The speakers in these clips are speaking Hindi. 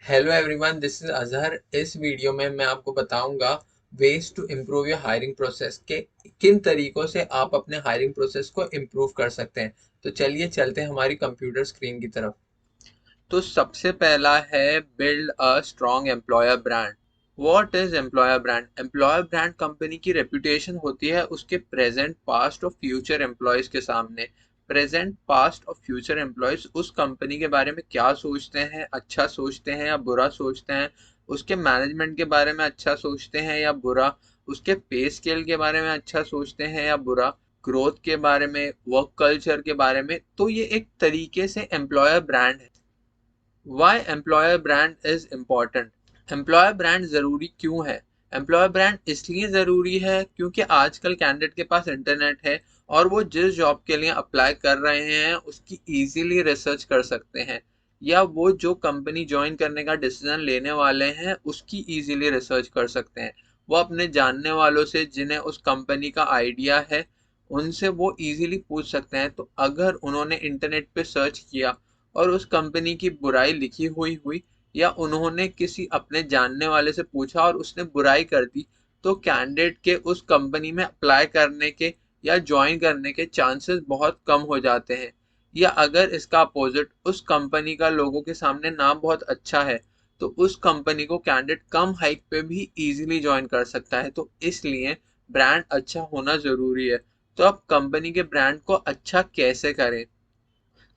Hello everyone, this is Azhar. इस वीडियो में मैं आपको बताऊंगा ways to improve your hiring process के किन तरीकों से आप अपने हायरिंग प्रोसेस को इम्प्रूव कर सकते हैं। तो चलिए चलते हैं हमारी कंप्यूटर स्क्रीन की तरफ। तो सबसे पहला है build a strong employer brand. What is employer brand? Employer brand company की रेपुटेशन होती है उसके प्रेजेंट, पास्ट और फ्यूचर एम्प्लॉयज के सामने। प्रेजेंट, पास्ट और फ्यूचर एम्प्लॉयज उस कंपनी के बारे में क्या सोचते हैं, अच्छा सोचते हैं या बुरा सोचते हैं, उसके मैनेजमेंट के बारे में अच्छा सोचते हैं या बुरा, उसके पे स्केल के बारे में अच्छा सोचते हैं या बुरा, ग्रोथ के बारे में, वर्क कल्चर के बारे में। तो ये एक तरीके से एम्प्लॉयर ब्रांड है। Why employer brand is important? Employer brand जरूरी क्यों है? एम्प्लॉयर ब्रांड इसलिए जरूरी है क्योंकि आजकल कैंडिडेट के पास इंटरनेट है और वो जिस जॉब के लिए अप्लाई कर रहे हैं उसकी इजीली रिसर्च कर सकते हैं, या वो जो कंपनी ज्वाइन करने का डिसीजन लेने वाले हैं उसकी इजीली रिसर्च कर सकते हैं। वो अपने जानने वालों से जिन्हें उस कंपनी का आइडिया है उनसे वो इजीली पूछ सकते हैं। तो अगर उन्होंने इंटरनेट पे सर्च किया और उस कंपनी की बुराई लिखी हुई हुई, या उन्होंने किसी अपने जानने वाले से पूछा और उसने बुराई कर दी, तो कैंडिडेट के उस कंपनी में अप्लाई करने के या ज्वाइन करने के चांसेस बहुत कम हो जाते हैं। या अगर इसका अपोजिट, उस कंपनी का लोगों के सामने नाम बहुत अच्छा है, तो उस कंपनी को कैंडिडेट कम हाइक पे भी इजीली ज्वाइन कर सकता है। तो इसलिए ब्रांड अच्छा होना जरूरी है। तो अब कंपनी के ब्रांड को अच्छा कैसे करें?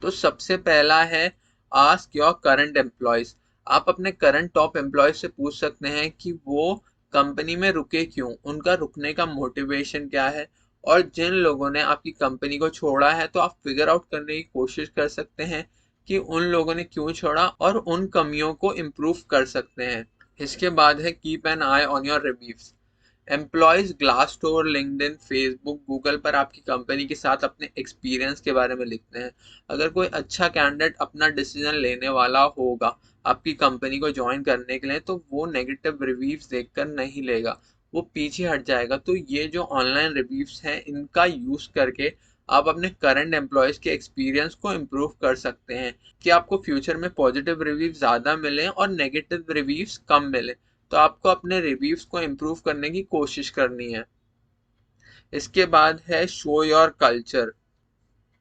तो सबसे पहला है आस्क योर करंट एम्प्लॉयज। आप अपने करंट टॉप एम्प्लॉयज से पूछ सकते हैं कि वो कंपनी में रुके क्यों, उनका रुकने का मोटिवेशन क्या है। और जिन लोगों ने आपकी कंपनी को छोड़ा है तो आप फिगर आउट करने की कोशिश कर सकते हैं कि उन लोगों ने क्यों छोड़ा और उन कमियों को इम्प्रूव कर सकते हैं। इसके बाद है keep an I on your reviews. Employees Glassdoor, LinkedIn, Facebook, Google पर आपकी कंपनी के साथ अपने एक्सपीरियंस के बारे में लिखते हैं। अगर कोई अच्छा कैंडिडेट अपना डिसीजन लेने वाला होगा आपकी कंपनी को ज्वाइन करने के लिए, तो वो नेगेटिव रिव्यूज देखकर नहीं लेगा, वो पीछे हट जाएगा। तो ये जो ऑनलाइन रिव्यूज हैं इनका यूज करके आप अपने करंट एम्प्लॉयज के एक्सपीरियंस को इम्प्रूव कर सकते हैं कि आपको फ्यूचर में पॉजिटिव रिव्यूज ज़्यादा मिले और नेगेटिव रिव्यूज कम मिले। तो आपको अपने रिव्यूज को इम्प्रूव करने की कोशिश करनी है। इसके बाद है show your culture.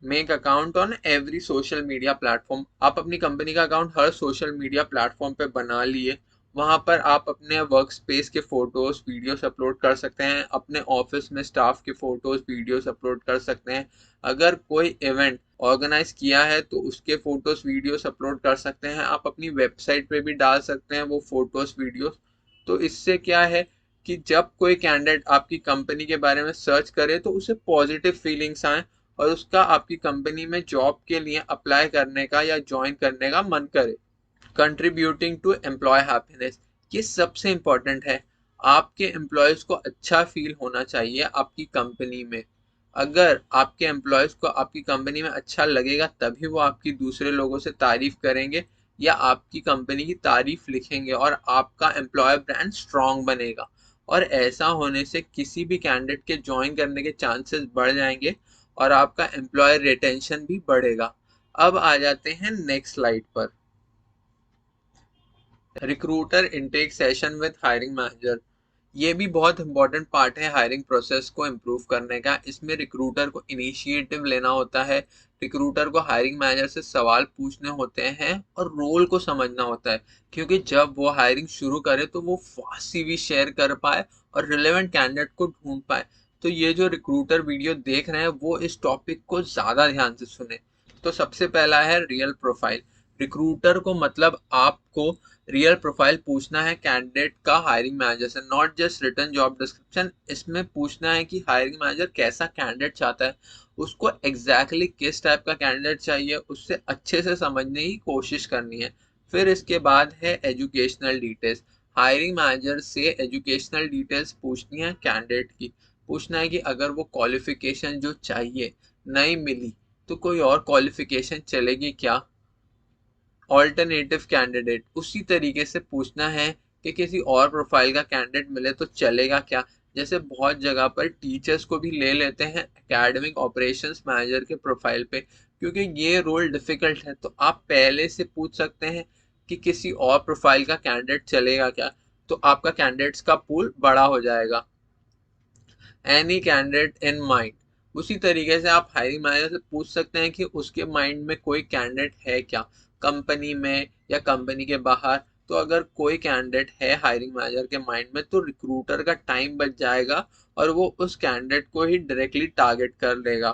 Make account on every social media platform. आप अपनी कंपनी का अकाउंट हर सोशल मीडिया प्लेटफॉर्म पे बना लिए। वहां पर आप अपने वर्क स्पेस के फोटोज वीडियोस अपलोड कर सकते हैं, अपने ऑफिस में स्टाफ के फोटोज वीडियोस अपलोड कर सकते हैं। अगर कोई इवेंट ऑर्गेनाइज किया है तो उसके फोटोज वीडियोस अपलोड कर सकते हैं। आप अपनी वेबसाइट पे भी डाल सकते हैं वो फोटोज वीडियोस। तो इससे क्या है कि जब कोई कैंडिडेट आपकी कंपनी के बारे में सर्च करे तो उसे पॉजिटिव फीलिंग्स आए और उसका आपकी कंपनी में जॉब के लिए अप्लाई करने का या ज्वाइन करने का मन करे। कंट्रीब्यूटिंग टू एम्प्लॉय हैप्पीनेस, ये सबसे इंपॉर्टेंट है। आपके एम्प्लॉयज को अच्छा फील होना चाहिए आपकी कंपनी में। अगर आपके एम्प्लॉयज को आपकी कंपनी में अच्छा लगेगा तभी वो आपकी दूसरे लोगों से तारीफ करेंगे या आपकी कंपनी की तारीफ लिखेंगे और आपका एम्प्लॉयर ब्रांड स्ट्रांग बनेगा। और ऐसा होने से किसी भी कैंडिडेट के ज्वाइन करने के चांसेस बढ़ जाएंगे और आपका एम्प्लॉयर रिटेंशन भी बढ़ेगा। अब आ जाते हैं नेक्स्ट स्लाइड पर। Recruiter intake session with hiring manager, ये भी बहुत इंपॉर्टेंट पार्ट है हायरिंग प्रोसेस को इम्प्रूव करने का। इसमें रिक्रूटर को इनिशिएटिव लेना होता है, रिक्रूटर को हायरिंग मैनेजर से सवाल पूछने होते हैं और रोल को समझना होता है, क्योंकि जब वो हायरिंग शुरू करे तो वो फास्ट सीवी शेयर कर पाए और रिलेवेंट कैंडिडेट को ढूंढ पाए। तो ये जो रिक्रूटर वीडियो देख रहे हैं वो इस टॉपिक को ज़्यादा ध्यान से सुने। तो सबसे पहला है रियल प्रोफाइल। रिक्रूटर को मतलब आपको रियल प्रोफाइल पूछना है कैंडिडेट का हायरिंग मैनेजर से, not just written job description. इसमें पूछना है कि हायरिंग मैनेजर कैसा कैंडिडेट चाहता है, उसको एग्जैक्टली किस टाइप का कैंडिडेट चाहिए, उससे अच्छे से समझने की कोशिश करनी है। फिर इसके बाद है एजुकेशनल डिटेल्स। हायरिंग मैनेजर से एजुकेशनल डिटेल्स पूछनी है कैंडिडेट की। पूछना है कि अगर वो क्वालिफिकेशन जो चाहिए नहीं मिली तो कोई और क्वालिफिकेशन चलेगी क्या। ऑल्टरनेटिव कैंडिडेट उसी तरीके से पूछना है कि किसी और प्रोफाइल का कैंडिडेट मिले तो चलेगा क्या। जैसे बहुत जगह पर टीचर्स को भी ले लेते हैं एकेडमिक ऑपरेशंस मैनेजर के प्रोफाइल पे, क्योंकि ये रोल डिफिकल्ट है। तो आप पहले से पूछ सकते हैं कि किसी और प्रोफाइल का कैंडिडेट चलेगा क्या, तो आपका कैंडिडेट्स का पूल बड़ा हो जाएगा। एनी कैंडिडेट इन माइंड, उसी तरीके से आप हायरिंग मैनेजर से पूछ सकते हैं कि उसके माइंड में कोई कैंडिडेट है क्या, कंपनी में या कंपनी के बाहर। तो अगर कोई कैंडिडेट है हायरिंग मैनेजर के माइंड में, तो रिक्रूटर का टाइम बच जाएगा और वो उस कैंडिडेट को ही डायरेक्टली टारगेट कर लेगा।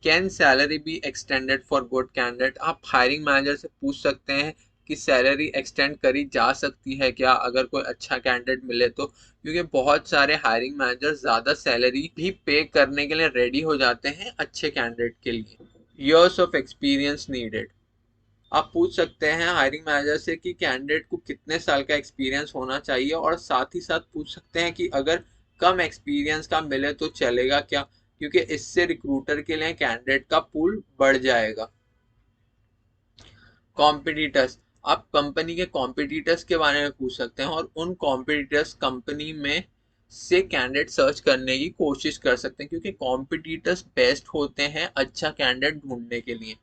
Can salary be extended for good candidate, आप हायरिंग मैनेजर से पूछ सकते हैं कि सैलरी एक्सटेंड करी जा सकती है क्या अगर कोई अच्छा कैंडिडेट मिले तो, क्योंकि बहुत सारे हायरिंग मैनेजर ज़्यादा सैलरी भी पे करने के लिए रेडी हो जाते हैं अच्छे कैंडिडेट के लिए। ईयर्स ऑफ एक्सपीरियंस नीडेड, आप पूछ सकते हैं हायरिंग मैनेजर से कि कैंडिडेट को कितने साल का एक्सपीरियंस होना चाहिए, और साथ ही साथ पूछ सकते हैं कि अगर कम एक्सपीरियंस का मिले तो चलेगा क्या, क्योंकि इससे रिक्रूटर के लिए कैंडिडेट का पूल बढ़ जाएगा। कॉम्पिटिटर्स, आप कंपनी के कॉम्पिटिटर्स के बारे में पूछ सकते हैं और उन कॉम्पिटिटर्स कंपनी में से कैंडिडेट सर्च करने की कोशिश कर सकते हैं, क्योंकि कॉम्पिटिटर्स बेस्ट होते हैं अच्छा कैंडिडेट ढूंढने के लिए।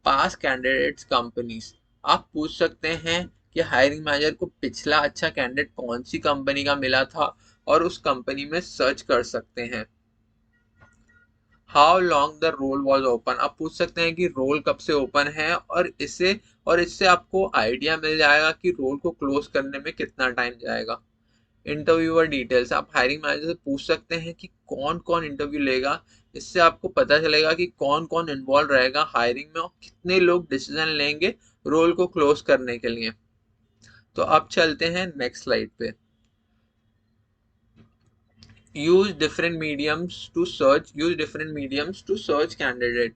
पास कैंडिडेट्स कंपनीज, आप पूछ सकते हैं कि हायरिंग मैनेजर को पिछला अच्छा कैंडिडेट कौन सी कंपनी का मिला था और उस कंपनी में सर्च कर सकते हैं। How long the role was open, आप पूछ सकते हैं कि रोल कब से ओपन है, और इससे आपको आइडिया मिल जाएगा कि रोल को क्लोज करने में कितना टाइम जाएगा। इंटरव्यूअर डिटेल्स, आप हायरिंग मैनेजर से पूछ सकते हैं कि कौन कौन इंटरव्यू लेगा, इससे आपको पता चलेगा कि कौन कौन इन्वॉल्व रहेगा हायरिंग में और कितने लोग डिसीजन लेंगे रोल को क्लोज करने के लिए। तो अब चलते हैं नेक्स्ट स्लाइड पे। Use different mediums to search candidate,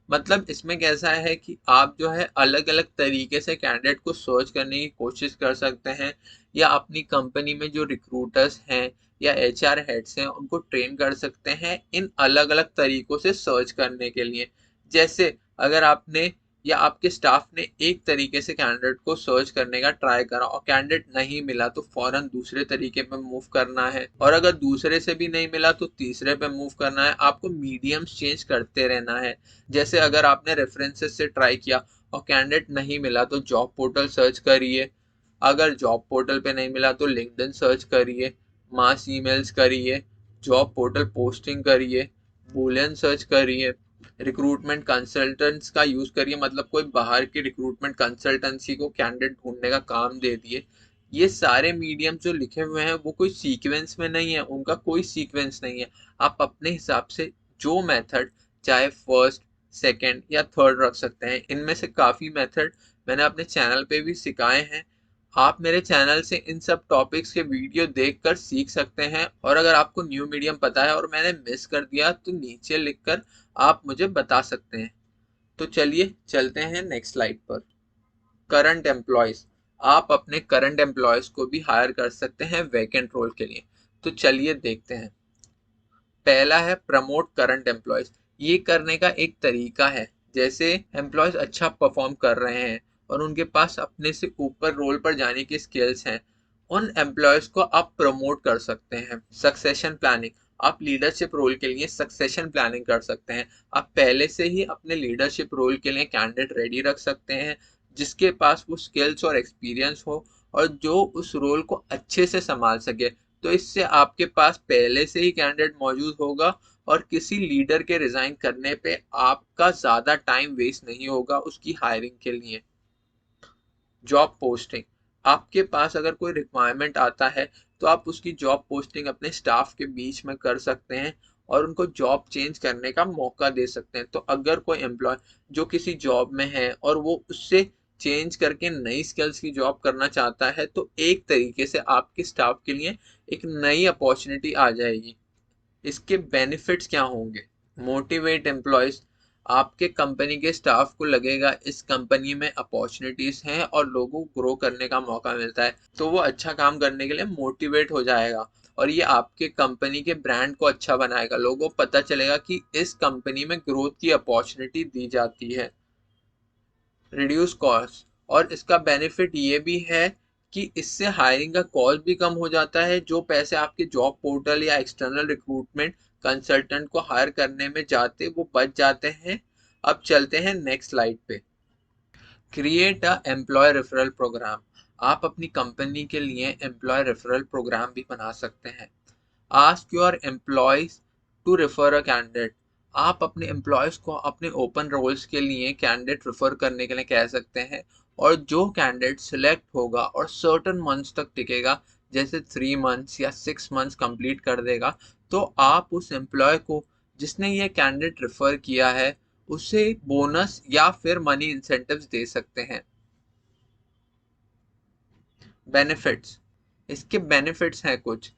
मतलब इसमें कैसा है कि आप जो है अलग अलग तरीके से कैंडिडेट को सर्च करने की कोशिश कर सकते हैं, या अपनी कंपनी में जो रिक्रूटर्स हैं या एचआर हेड्स हैं उनको ट्रेन कर सकते हैं इन अलग अलग तरीकों से सर्च करने के लिए। जैसे अगर आपने या आपके स्टाफ ने एक तरीके से कैंडिडेट को सर्च करने का ट्राई करा और कैंडिडेट नहीं मिला, तो फौरन दूसरे तरीके पे मूव करना है, और अगर दूसरे से भी नहीं मिला तो तीसरे पे मूव करना है। आपको मीडियम्स चेंज करते रहना है। जैसे अगर आपने रेफरेंसेस से ट्राई किया और कैंडिडेट नहीं मिला तो जॉब पोर्टल सर्च करिए, अगर जॉब पोर्टल पे नहीं मिला तो लिंक्डइन सर्च करिए, मास ईमेल्स करिए, जॉब पोर्टल पोस्टिंग करिए, बूलियन सर्च करिए, रिक्रूटमेंट कंसल्टेंट्स का यूज करिए, मतलब कोई बाहर की रिक्रूटमेंट कंसल्टेंसी को कैंडिडेट ढूंढने का काम दे दिए। ये सारे मीडियम जो लिखे हुए हैं वो कोई सीक्वेंस में नहीं है, उनका कोई सीक्वेंस नहीं है। आप अपने हिसाब से जो मेथड चाहे फर्स्ट, सेकंड या थर्ड रख सकते हैं। इनमें से काफी मेथड मैंने अपने चैनल पे भी सिखाए हैं। आप मेरे चैनल से इन सब टॉपिक्स के वीडियो देखकर सीख सकते हैं, और अगर आपको न्यू मीडियम पता है और मैंने मिस कर दिया तो नीचे लिखकर आप मुझे बता सकते हैं। तो चलिए चलते हैं नेक्स्ट स्लाइड पर। करंट एम्प्लॉयज, आप अपने करंट एम्प्लॉयज को भी हायर कर सकते हैं वैकेंट रोल के लिए। तो चलिए देखते हैं। पहला है प्रमोट करंट एम्प्लॉयज, ये करने का एक तरीका है। जैसे एम्प्लॉयज अच्छा परफॉर्म कर रहे हैं और उनके पास अपने से ऊपर रोल पर जाने की स्किल्स हैं, उन एम्प्लॉयज को आप प्रमोट कर सकते हैं। सक्सेशन प्लानिंग, आप लीडरशिप रोल के लिए सक्सेशन प्लानिंग कर सकते हैं। आप पहले से ही अपने लीडरशिप रोल के लिए कैंडिडेट रेडी रख सकते हैं जिसके पास वो स्किल्स और एक्सपीरियंस हो और जो उस रोल को अच्छे से संभाल सके। तो इससे आपके पास पहले से ही कैंडिडेट मौजूद होगा और किसी लीडर के रिजाइन करने पे आपका ज्यादा टाइम वेस्ट नहीं होगा उसकी हायरिंग के लिए। जॉब पोस्टिंग, आपके पास अगर कोई रिक्वायरमेंट आता है तो आप उसकी जॉब पोस्टिंग अपने स्टाफ के बीच में कर सकते हैं और उनको जॉब चेंज करने का मौका दे सकते हैं। तो अगर कोई एम्प्लॉय जो किसी जॉब में है और वो उससे चेंज करके नई स्किल्स की जॉब करना चाहता है, तो एक तरीके से आपके स्टाफ के लिए एक नई अपॉर्चुनिटी आ जाएगी। इसके बेनिफिट्स क्या होंगे? मोटिवेट एम्प्लॉयज, आपके कंपनी के स्टाफ को लगेगा इस कंपनी में अपॉर्चुनिटीज हैं और लोगों को ग्रो करने का मौका मिलता है, तो वो अच्छा काम करने के लिए मोटिवेट हो जाएगा और ये आपके कंपनी के ब्रांड को अच्छा बनाएगा। लोगों को पता चलेगा कि इस कंपनी में ग्रोथ की अपॉर्चुनिटी दी जाती है। रिड्यूस कॉस्ट, और इसका बेनिफिट ये भी है कि इससे हायरिंग का कॉस्ट भी कम हो जाता है। जो पैसे आपके जॉब पोर्टल या एक्सटर्नल रिक्रूटमेंट कंसल्टेंट को हायर करने में जाते वो बच जाते हैं। अब चलते हैं नेक्स्ट स्लाइड पे। Create a employee referral program. आप अपनी कंपनी के लिए एम्प्लॉय रेफरल प्रोग्राम भी बना सकते हैं। Ask your employees to refer a candidate. आप अपने एम्प्लॉयज को अपने ओपन रोल्स के लिए कैंडिडेट रेफर करने के लिए कह सकते हैं, और जो कैंडिडेट सिलेक्ट होगा और सर्टन मंथ्स तक टिकेगा, जैसे 3 मंथ्स या 6 मंथ्स कंप्लीट कर देगा, तो आप उस एम्प्लॉय को जिसने ये कैंडिडेट रेफर किया है उसे बोनस या फिर मनी इंसेंटिव्स दे सकते हैं। बेनिफिट्स, इसके बेनिफिट्स हैं कुछ।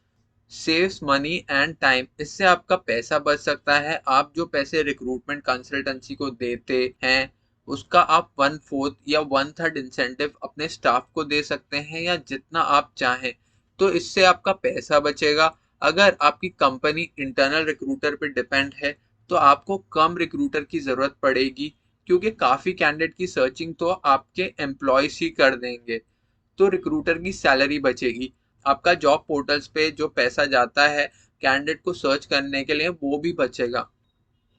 सेव्स मनी एंड टाइम, इससे आपका पैसा बच सकता है। आप जो पैसे रिक्रूटमेंट कंसल्टेंसी को देते हैं उसका आप 1/4 या 1/3 इंसेंटिव अपने स्टाफ को दे सकते हैं, या जितना आप चाहें। तो इससे आपका पैसा बचेगा। अगर आपकी कंपनी इंटरनल रिक्रूटर पे डिपेंड है तो आपको कम रिक्रूटर की ज़रूरत पड़ेगी, क्योंकि काफ़ी कैंडिडेट की सर्चिंग तो आपके एम्प्लॉयज ही कर देंगे। तो रिक्रूटर की सैलरी बचेगी। आपका जॉब पोर्टल्स पे जो पैसा जाता है कैंडिडेट को सर्च करने के लिए वो भी बचेगा।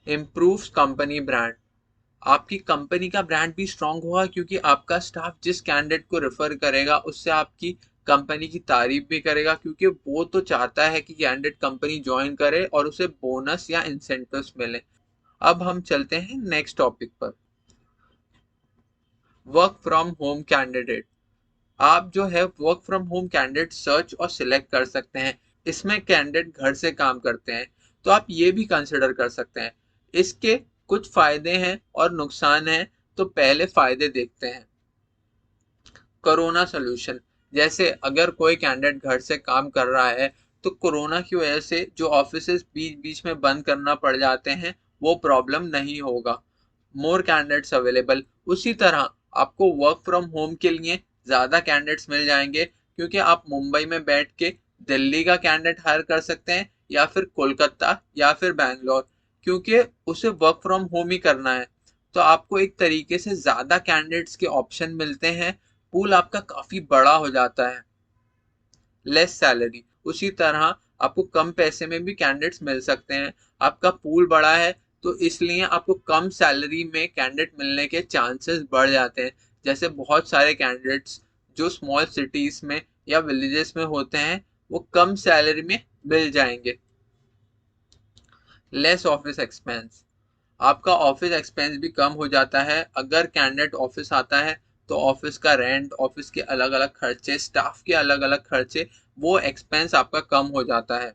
इम्प्रूव्स कंपनी ब्रांड, आपकी कंपनी का ब्रांड भी स्ट्रांग होगा, क्योंकि आपका स्टाफ जिस कैंडिडेट को रेफर करेगा उससे आपकी कंपनी की तारीफ भी करेगा, क्योंकि वो तो चाहता है कि कैंडिडेट कंपनी ज्वाइन करे और उसे बोनस या इंसेंटिव्स मिले। अब हम चलते हैं नेक्स्ट टॉपिक पर, वर्क फ्रॉम होम कैंडिडेट। आप जो है work from home candidate search और सिलेक्ट कर सकते हैं। इसमें कैंडिडेट घर से काम करते हैं, तो आप ये भी कंसिडर कर सकते हैं। इसके कुछ फायदे हैं और नुकसान हैं, तो पहले फायदे देखते हैं। कोरोना सोल्यूशन, जैसे अगर कोई कैंडिडेट घर से काम कर रहा है तो कोरोना की वजह से जो ऑफिसेज बीच बीच में बंद करना पड़ जाते हैं वो प्रॉब्लम नहीं होगा। मोर कैंडिडेट्स अवेलेबल, उसी तरह आपको वर्क फ्रॉम होम के लिए ज़्यादा कैंडिडेट्स मिल जाएंगे, क्योंकि आप मुंबई में बैठ के दिल्ली का कैंडिडेट हायर कर सकते हैं, या फिर कोलकाता या फिर बैंगलोर, क्योंकि उसे वर्क फ्रॉम होम ही करना है। तो आपको एक तरीके से ज़्यादा कैंडिडेट्स के ऑप्शन मिलते हैं, पूल आपका काफ़ी बड़ा हो जाता है। लेस सैलरी, उसी तरह आपको कम पैसे में भी कैंडिडेट्स मिल सकते हैं। आपका पूल बड़ा है तो इसलिए आपको कम सैलरी में कैंडिडेट मिलने के चांसेस बढ़ जाते हैं। जैसे बहुत सारे कैंडिडेट्स जो स्मॉल सिटीज में या विलेजेस में होते हैं वो कम सैलरी में मिल जाएंगे। लेस ऑफिस एक्सपेंस, आपका ऑफिस एक्सपेंस भी कम हो जाता है। अगर कैंडिडेट ऑफिस आता है तो ऑफिस का रेंट, ऑफिस के अलग अलग खर्चे, स्टाफ के अलग अलग खर्चे, वो एक्सपेंस आपका कम हो जाता है।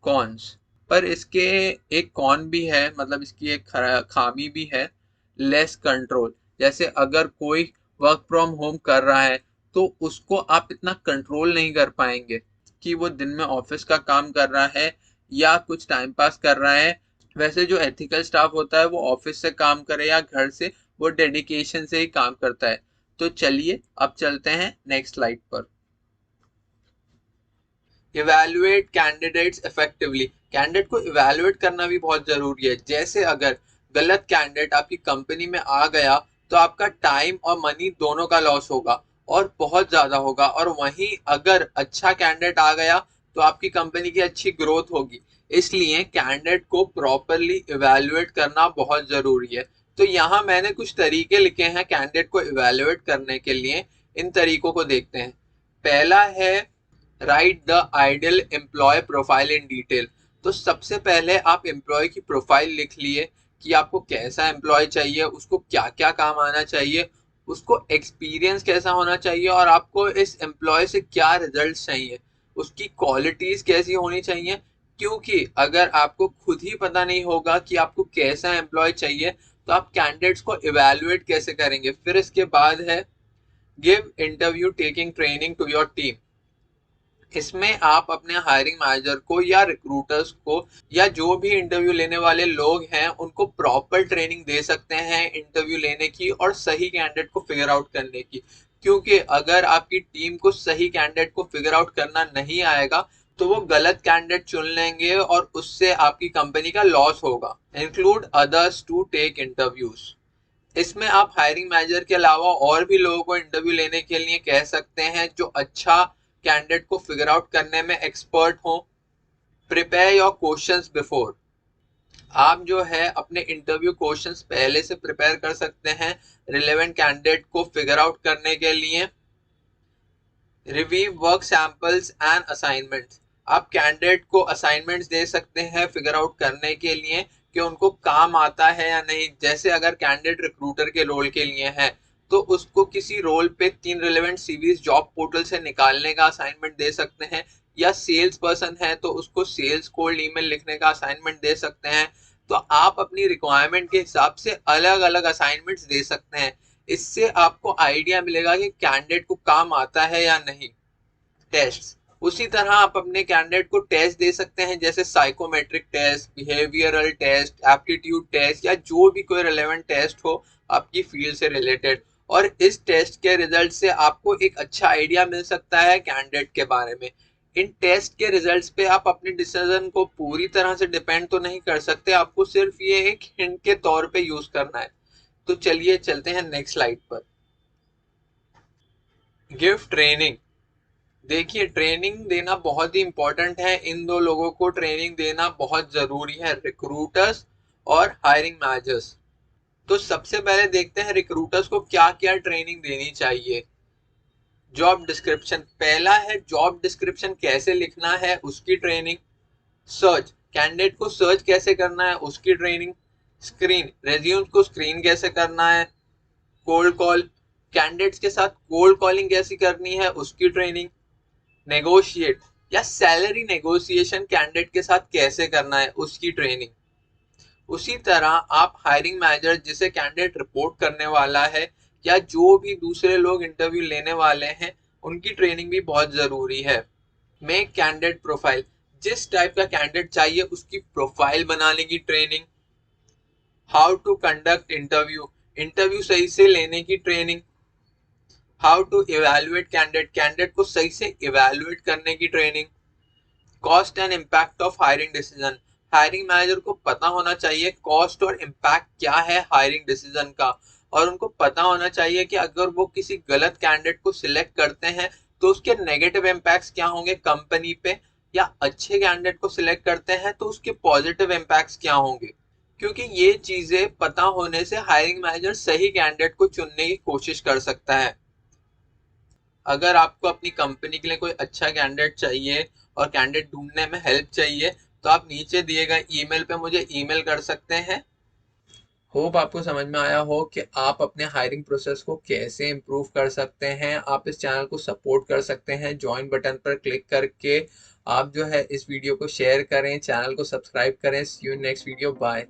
कॉन्स, पर इसके एक कॉन भी है, मतलब इसकी एक खामी भी है। लेस कंट्रोल, जैसे अगर कोई वर्क फ्रॉम होम कर रहा है तो उसको आप इतना कंट्रोल नहीं कर पाएंगे कि वो दिन में ऑफिस का काम कर रहा है या कुछ टाइम पास कर रहा है। वैसे जो एथिकल स्टाफ होता है वो ऑफिस से काम करे या घर से, वो डेडिकेशन से ही काम करता है। तो चलिए अब चलते हैं नेक्स्ट स्लाइड पर। इवैल्यूएट कैंडिडेट्स इफेक्टिवली, कैंडिडेट को इवैल्यूएट करना भी बहुत जरूरी है। जैसे अगर गलत कैंडिडेट आपकी कंपनी में आ गया तो आपका टाइम और मनी दोनों का लॉस होगा, और बहुत ज्यादा होगा। और वहीं अगर अच्छा कैंडिडेट आ गया तो आपकी कंपनी की अच्छी ग्रोथ होगी। इसलिए कैंडिडेट को प्रॉपरली इवैल्यूएट करना बहुत जरूरी है। तो यहाँ मैंने कुछ तरीके लिखे हैं कैंडिडेट को इवैल्यूएट करने के लिए। इन तरीकों को देखते हैं। पहला है write the ideal employee profile in detail. तो सबसे पहले आप एम्प्लॉय की प्रोफाइल लिख लिए कि आपको कैसा एम्प्लॉय चाहिए, उसको क्या क्या काम आना चाहिए, उसको एक्सपीरियंस कैसा होना चाहिए, और आपको इस एम्प्लॉय से क्या रिजल्ट चाहिए, उसकी क्वालिटीज कैसी होनी चाहिए। क्योंकि अगर आपको खुद ही पता नहीं होगा कि आपको कैसा एम्प्लॉय चाहिए तो आप कैंडिडेट्स को इवेल्युएट कैसे करेंगे। फिर इसके बाद है give interview taking training to your team. इसमें आप अपने हायरिंग मैनेजर को या रिक्रूटर्स को या जो भी इंटरव्यू लेने वाले लोग हैं उनको प्रॉपर ट्रेनिंग दे सकते हैं इंटरव्यू लेने की और सही कैंडिडेट को फिगर आउट करने की। क्योंकि अगर आपकी टीम को सही कैंडिडेट को फिगर आउट करना नहीं आएगा तो वो गलत कैंडिडेट चुन लेंगे और उससे आपकी कंपनी का लॉस होगा। Include others to take interviews, इसमें आप हायरिंग मैनेजर के अलावा और भी लोगों को इंटरव्यू लेने के लिए कह सकते हैं जो अच्छा कैंडिडेट को फिगर आउट करने में एक्सपर्ट हो। प्रिपेयर योर क्वेश्चंस बिफोर, आप जो है अपने इंटरव्यू क्वेश्चंस पहले से प्रिपेयर कर सकते हैं रिलेवेंट कैंडिडेट को फिगर आउट करने के लिए। Review work samples and assignments, आप कैंडिडेट को असाइनमेंट्स दे सकते हैं फिगर आउट करने के लिए कि उनको काम आता है या नहीं। जैसे अगर कैंडिडेट रिक्रूटर के रोल के लिए है तो उसको किसी रोल पे 3 रिलेवेंट सीवीज जॉब पोर्टल से निकालने का असाइनमेंट दे सकते हैं, या सेल्स पर्सन है तो उसको सेल्स कोल्ड ईमेल लिखने का असाइनमेंट दे सकते हैं। तो आप अपनी रिक्वायरमेंट के हिसाब से अलग अलग असाइनमेंट्स दे सकते हैं। इससे आपको आइडिया मिलेगा कि कैंडिडेट को काम आता है या नहीं। टेस्ट, उसी तरह आप अपने कैंडिडेट को टेस्ट दे सकते हैं, जैसे psychometric test, behavioural test, aptitude test, या जो भी कोई रिलेवेंट टेस्ट हो आपकी फील्ड से रिलेटेड। और इस टेस्ट के रिजल्ट से आपको एक अच्छा आइडिया मिल सकता है कैंडिडेट के बारे में। इन टेस्ट के रिजल्ट्स पे आप अपने डिसीजन को पूरी तरह से डिपेंड तो नहीं कर सकते, आपको सिर्फ ये एक हिंट के तौर पे यूज करना है। तो चलिए चलते हैं नेक्स्ट स्लाइड पर। Give training. देखिए, ट्रेनिंग देना बहुत ही इंपॉर्टेंट है, इन दो लोगों को ट्रेनिंग देना बहुत जरूरी है, रिक्रूटर्स और हायरिंग मैनेजर्स। तो सबसे पहले देखते हैं रिक्रूटर्स को क्या क्या ट्रेनिंग देनी चाहिए। जॉब डिस्क्रिप्शन, पहला है जॉब डिस्क्रिप्शन कैसे लिखना है उसकी ट्रेनिंग। सर्च, कैंडिडेट को सर्च कैसे करना है उसकी ट्रेनिंग। स्क्रीन, रेज्यूम को स्क्रीन कैसे करना है। कोल्ड कॉल, कैंडिडेट्स के साथ कोल्ड कॉलिंग कैसी करनी है उसकी ट्रेनिंग। नेगोशिएट या सैलरी नेगोशिएशन कैंडिडेट के साथ कैसे करना है उसकी ट्रेनिंग। उसी तरह आप हायरिंग मैनेजर जिसे कैंडिडेट रिपोर्ट करने वाला है या जो भी दूसरे लोग इंटरव्यू लेने वाले हैं उनकी ट्रेनिंग भी बहुत जरूरी है। मेक कैंडिडेट प्रोफाइल, जिस टाइप का कैंडिडेट चाहिए उसकी प्रोफाइल बनाने की training. How to conduct interview, interview सही से लेने की training. How to evaluate candidate, candidate को सही से इवेल्युएट करने की training. Cost and impact of hiring decision, hiring manager को पता होना चाहिए कॉस्ट और इम्पैक्ट क्या है हायरिंग डिसीजन का, और उनको पता होना चाहिए कि अगर वो किसी गलत कैंडिडेट को सिलेक्ट करते हैं तो उसके नेगेटिव इम्पैक्ट्स क्या होंगे कंपनी पे, या अच्छे कैंडिडेट को सिलेक्ट करते हैं तो उसके पॉजिटिव इम्पैक्ट्स क्या होंगे। क्योंकि ये चीजें पता होने से हायरिंग मैनेजर सही कैंडिडेट को चुनने की कोशिश कर सकता है। अगर आपको अपनी कंपनी के लिए कोई अच्छा कैंडिडेट चाहिए और कैंडिडेट ढूंढने में हेल्प चाहिए तो आप नीचे दिए गए ईमेल पे मुझे ईमेल कर सकते हैं। होप आपको समझ में आया हो कि आप अपने हायरिंग प्रोसेस को कैसे इम्प्रूव कर सकते हैं। आप इस चैनल को सपोर्ट कर सकते हैं ज्वाइन बटन पर क्लिक करके। आप जो है इस वीडियो को शेयर करें, चैनल को सब्सक्राइब करें। सी यू नेक्स्ट वीडियो, बाय।